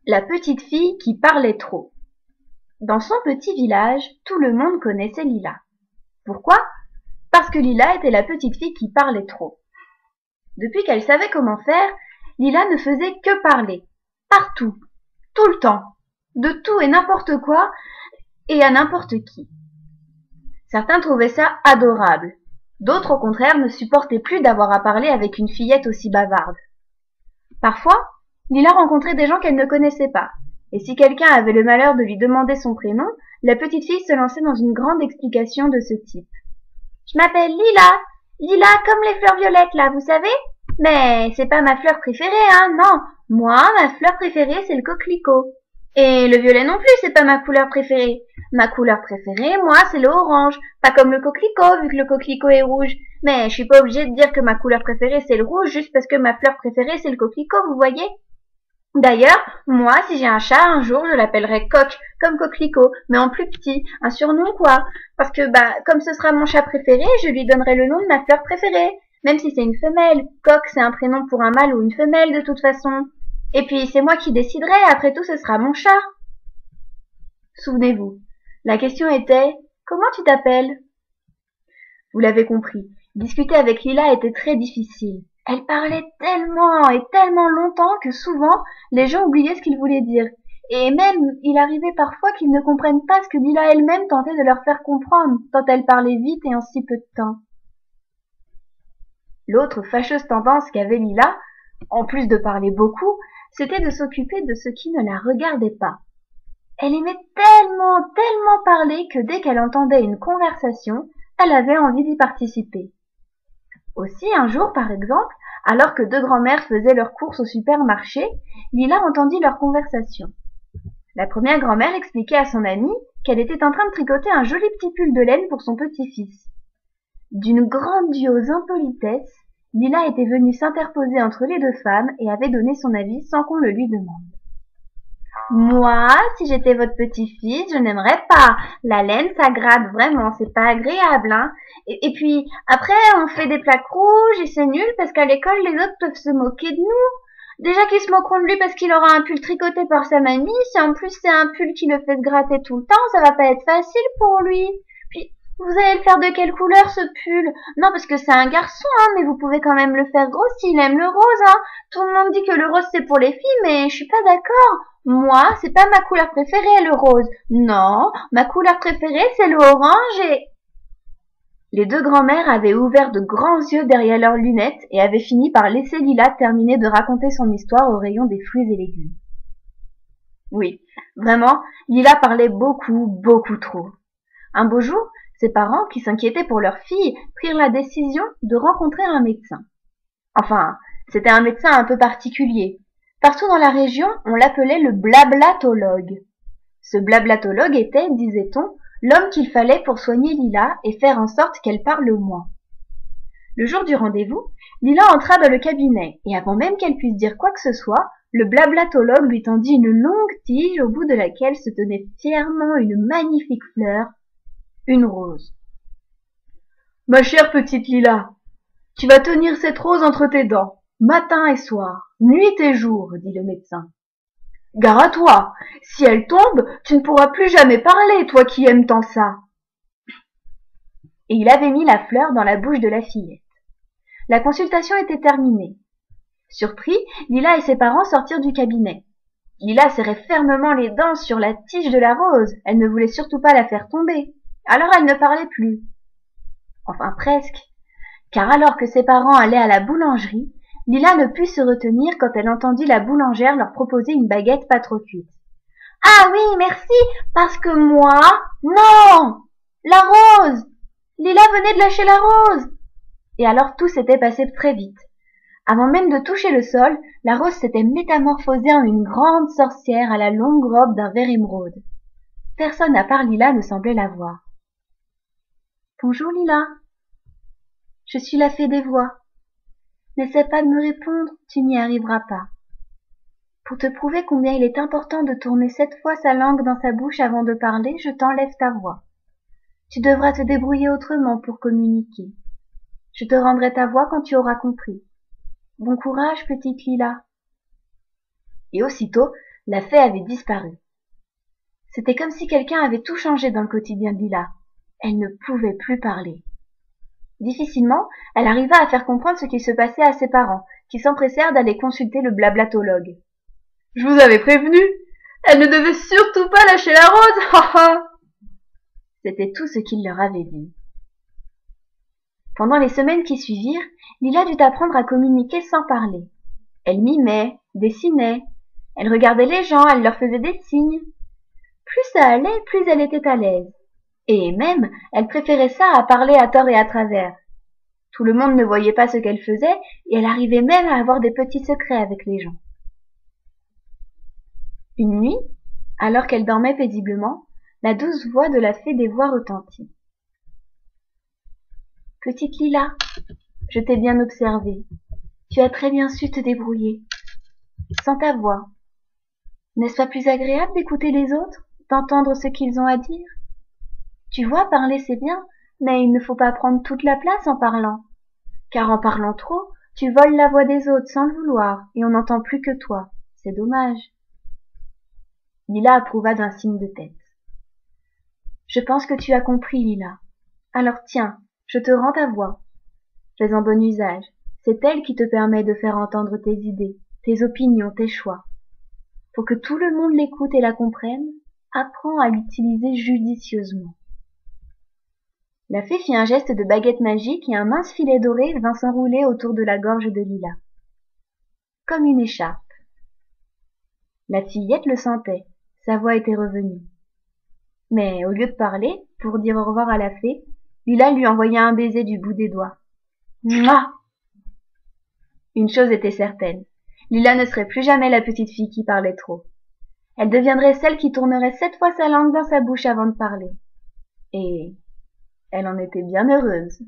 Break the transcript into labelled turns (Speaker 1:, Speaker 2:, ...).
Speaker 1: La petite fille qui parlait trop. Dans son petit village, tout le monde connaissait Lila. Pourquoi? Parce que Lila était la petite fille qui parlait trop. Depuis qu'elle savait comment faire, Lila ne faisait que parler. Partout. Tout le temps. De tout et n'importe quoi et à n'importe qui. Certains trouvaient ça adorable. D'autres, au contraire, ne supportaient plus d'avoir à parler avec une fillette aussi bavarde. Parfois, Lila rencontrait des gens qu'elle ne connaissait pas, et si quelqu'un avait le malheur de lui demander son prénom, la petite fille se lançait dans une grande explication de ce type. « Je m'appelle Lila, Lila comme les fleurs violettes là, vous savez? Mais c'est pas ma fleur préférée, hein, non. Moi, ma fleur préférée, c'est le coquelicot. Et le violet non plus, c'est pas ma couleur préférée. Ma couleur préférée, moi, c'est le orange. Pas comme le coquelicot, vu que le coquelicot est rouge. Mais je suis pas obligée de dire que ma couleur préférée, c'est le rouge, juste parce que ma fleur préférée, c'est le coquelicot, vous voyez? D'ailleurs, moi, si j'ai un chat, un jour, je l'appellerai Coq, comme coquelicot, mais en plus petit, un surnom quoi. Parce que, comme ce sera mon chat préféré, je lui donnerai le nom de ma fleur préférée. Même si c'est une femelle. Coq, c'est un prénom pour un mâle ou une femelle, de toute façon. Et puis, c'est moi qui déciderai, après tout, ce sera mon chat. Souvenez-vous, la question était « Comment tu t'appelles ?» Vous l'avez compris, discuter avec Lila était très difficile. Elle parlait tellement et tellement longtemps que souvent, les gens oubliaient ce qu'ils voulaient dire. Et même, il arrivait parfois qu'ils ne comprennent pas ce que Lila elle-même tentait de leur faire comprendre, tant elle parlait vite et en si peu de temps. L'autre fâcheuse tendance qu'avait Lila, en plus de parler beaucoup, c'était de s'occuper de ce qui ne la regardait pas. Elle aimait tellement parler que dès qu'elle entendait une conversation, elle avait envie d'y participer. Aussi, un jour, par exemple, alors que deux grand-mères faisaient leurs courses au supermarché, Lila entendit leur conversation. La première grand-mère expliquait à son amie qu'elle était en train de tricoter un joli petit pull de laine pour son petit-fils. D'une grandiose impolitesse, Lila était venue s'interposer entre les deux femmes et avait donné son avis sans qu'on le lui demande. Moi, si j'étais votre petit-fils, je n'aimerais pas. La laine, ça gratte vraiment, c'est pas agréable, hein. Et puis, après, on fait des plaques rouges et c'est nul parce qu'à l'école, les autres peuvent se moquer de nous. Déjà qu'ils se moqueront de lui parce qu'il aura un pull tricoté par sa mamie, si en plus c'est un pull qui le fait se gratter tout le temps, ça va pas être facile pour lui. Puis, vous allez le faire de quelle couleur ce pull? Non, parce que c'est un garçon, hein, mais vous pouvez quand même le faire gros s'il aime le rose, hein. Tout le monde dit que le rose c'est pour les filles, mais je suis pas d'accord. Moi, c'est pas ma couleur préférée, le rose. Non, ma couleur préférée, c'est le orange et... Les deux grand-mères avaient ouvert de grands yeux derrière leurs lunettes et avaient fini par laisser Lila terminer de raconter son histoire au rayon des fruits et légumes. Oui, vraiment, Lila parlait beaucoup trop. Un beau jour, ses parents, qui s'inquiétaient pour leur fille, prirent la décision de rencontrer un médecin. Enfin, c'était un médecin un peu particulier. Partout dans la région, on l'appelait le blablatologue. Ce blablatologue était, disait-on, l'homme qu'il fallait pour soigner Lila et faire en sorte qu'elle parle moins. Le jour du rendez-vous, Lila entra dans le cabinet et avant même qu'elle puisse dire quoi que ce soit, le blablatologue lui tendit une longue tige au bout de laquelle se tenait fièrement une magnifique fleur, une rose. « Ma chère petite Lila, tu vas tenir cette rose entre tes dents, matin et soir, nuit et jour, dit le médecin. Gare à toi, si elle tombe, tu ne pourras plus jamais parler, toi qui aimes tant ça. Et il avait mis la fleur dans la bouche de la fillette. La consultation était terminée. Surpris, Lila et ses parents sortirent du cabinet. Lila serrait fermement les dents sur la tige de la rose, elle ne voulait surtout pas la faire tomber. Alors elle ne parlait plus. Enfin presque. Car alors que ses parents allaient à la boulangerie, Lila ne put se retenir quand elle entendit la boulangère leur proposer une baguette pas trop cuite. « Ah oui, merci, parce que moi... Non! La rose! Lila venait de lâcher la rose !» Et alors tout s'était passé très vite. Avant même de toucher le sol, la rose s'était métamorphosée en une grande sorcière à la longue robe d'un vert émeraude. Personne à part Lila ne semblait la voir. « Bonjour Lila. Je suis la fée des voix. N'essaie pas de me répondre, tu n'y arriveras pas. Pour te prouver combien il est important de tourner 7 fois sa langue dans sa bouche avant de parler, je t'enlève ta voix. Tu devras te débrouiller autrement pour communiquer. Je te rendrai ta voix quand tu auras compris. Bon courage, petite Lila. » Et aussitôt, La fée avait disparu. C'était comme si quelqu'un avait tout changé dans le quotidien de Lila. Elle ne pouvait plus parler. Difficilement, elle arriva à faire comprendre ce qui se passait à ses parents, qui s'empressèrent d'aller consulter le blablatologue. « Je vous avais prévenu, elle ne devait surtout pas lâcher la rose. » C'était tout ce qu'il leur avait dit. Pendant les semaines qui suivirent, Lila dut apprendre à communiquer sans parler. Elle mimait, dessinait, elle regardait les gens, elle leur faisait des signes. Plus ça allait, plus elle était à l'aise. Et même, elle préférait ça à parler à tort et à travers. Tout le monde ne voyait pas ce qu'elle faisait, et elle arrivait même à avoir des petits secrets avec les gens. Une nuit, alors qu'elle dormait paisiblement, la douce voix de la fée des voix retentit. « Petite Lila, je t'ai bien observée. Tu as très bien su te débrouiller. Sans ta voix. N'est-ce pas plus agréable d'écouter les autres, d'entendre ce qu'ils ont à dire? Tu vois, parler c'est bien, mais il ne faut pas prendre toute la place en parlant. Car en parlant trop, tu voles la voix des autres sans le vouloir, et on n'entend plus que toi. C'est dommage. » Lila approuva d'un signe de tête. « Je pense que tu as compris, Lila. Alors tiens, je te rends ta voix. Fais-en bon usage. C'est elle qui te permet de faire entendre tes idées, tes opinions, tes choix. Pour que tout le monde l'écoute et la comprenne, apprends à l'utiliser judicieusement. » La fée fit un geste de baguette magique et un mince filet doré vint s'enrouler autour de la gorge de Lila. Comme une écharpe. La fillette le sentait, sa voix était revenue. Mais au lieu de parler, pour dire au revoir à la fée, Lila lui envoya un baiser du bout des doigts. Mouah! Une chose était certaine, Lila ne serait plus jamais la petite fille qui parlait trop. Elle deviendrait celle qui tournerait 7 fois sa langue dans sa bouche avant de parler. Et elle en était bien heureuse.